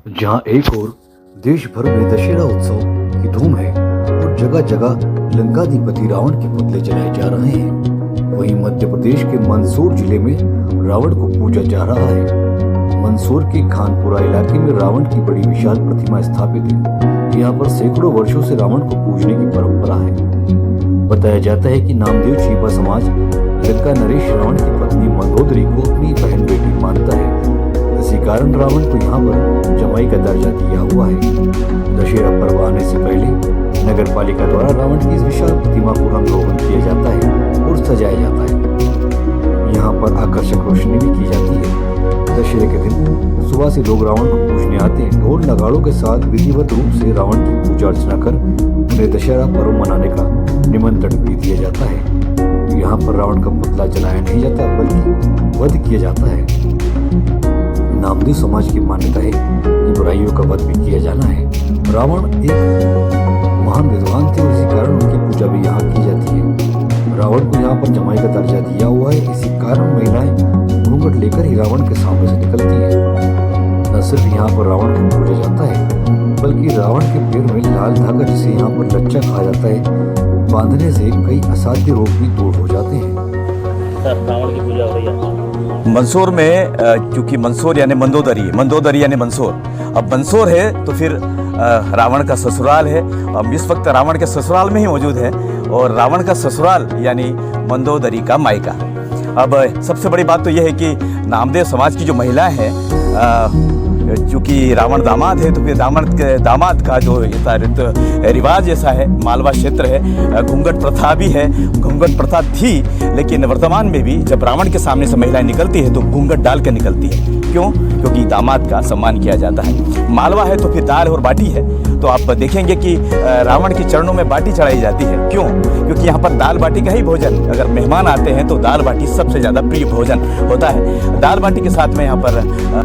जहां एक ओर देश भर में दशहरा उत्सव की धूम है और जगह जगह लंकाधिपति रावण के पुतले जलाए जा रहे हैं, वहीं मध्य प्रदेश के मंदसौर जिले में रावण को पूजा जा रहा है। मंदसौर के खानपुरा इलाके में रावण की बड़ी विशाल प्रतिमा स्थापित है। यहाँ पर सैकड़ों वर्षों से रावण को पूजने की परंपरा है। बताया जाता है कि नामदेव चीपा समाज लंका नरेश रावण की पत्नी मंदोदरी को अपनी बहन बेटी मानता है। इसी कारण रावण को यहाँ पर जमाई का दर्जा दिया हुआ है। दशहरा पर्व आने से पहले नगर पालिका द्वारा रावण की इस विशाल प्रतिमा को रंग रोगन किया जाता है और सजाया जाता है। यहाँ पर आकर्षक रोशनी भी की जाती है। दशहरे के दिन सुबह से लोग रावण को पूजने आते हैं। ढोल नगाड़ों के साथ विधिवत रूप से रावण की पूजा अर्चना कर उन्हें दशहरा पर्व मनाने का निमंत्रण भी दिया जाता है। यहाँ पर रावण का पुतला जलाया नहीं जाता बल्कि वध किया जाता है। नामदेव समाज की मान्यता है कि बुराइयों का वध भी किया जाना है। रावण एक महान विद्वान थे और इसी कारण उनकी पूजा भी यहाँ की जाती है। रावण को यहाँ पर जमाई का दर्जा दिया हुआ है। इसी कारण महिलाएं घूंघट लेकर ही रावण के सामने से निकलती है। न सिर्फ यहाँ पर रावण को पूजा जाता है बल्कि रावण के पैर में लाल धागा जिसे यहाँ पर लच्चा कहा जाता है बांधने से कई असाध्य रोग भी दूर हो जाते हैं। सर, रावण की पूजा हो रही है मंदसौर में, क्योंकि मंदसौर यानी मंदोदरी यानी मंदसौर। अब मंदसौर है तो फिर रावण का ससुराल है। अब इस वक्त रावण के ससुराल में ही मौजूद है और रावण का ससुराल यानी मंदोदरी का मायका। अब सबसे बड़ी बात तो यह है कि नामदेव समाज की जो महिलाएं हैं, चूँकि रावण दामाद है तो फिर दामाद का जो रिवाज ऐसा है, मालवा क्षेत्र है, घूंघट प्रथा भी है। घूंघट प्रथा थी लेकिन वर्तमान में भी जब रावण के सामने से महिलाएं निकलती है तो घूंघट डाल कर निकलती है। क्यों? क्योंकि दामाद का सम्मान किया जाता है। मालवा है तो फिर दाल और बाटी है, तो आप देखेंगे कि रावण के चरणों में बाटी चढ़ाई जाती है। क्यों? क्योंकि यहाँ पर दाल बाटी का ही भोजन, अगर मेहमान आते हैं तो दाल बाटी सबसे ज़्यादा प्रिय भोजन होता है। दाल बाटी के साथ में यहाँ पर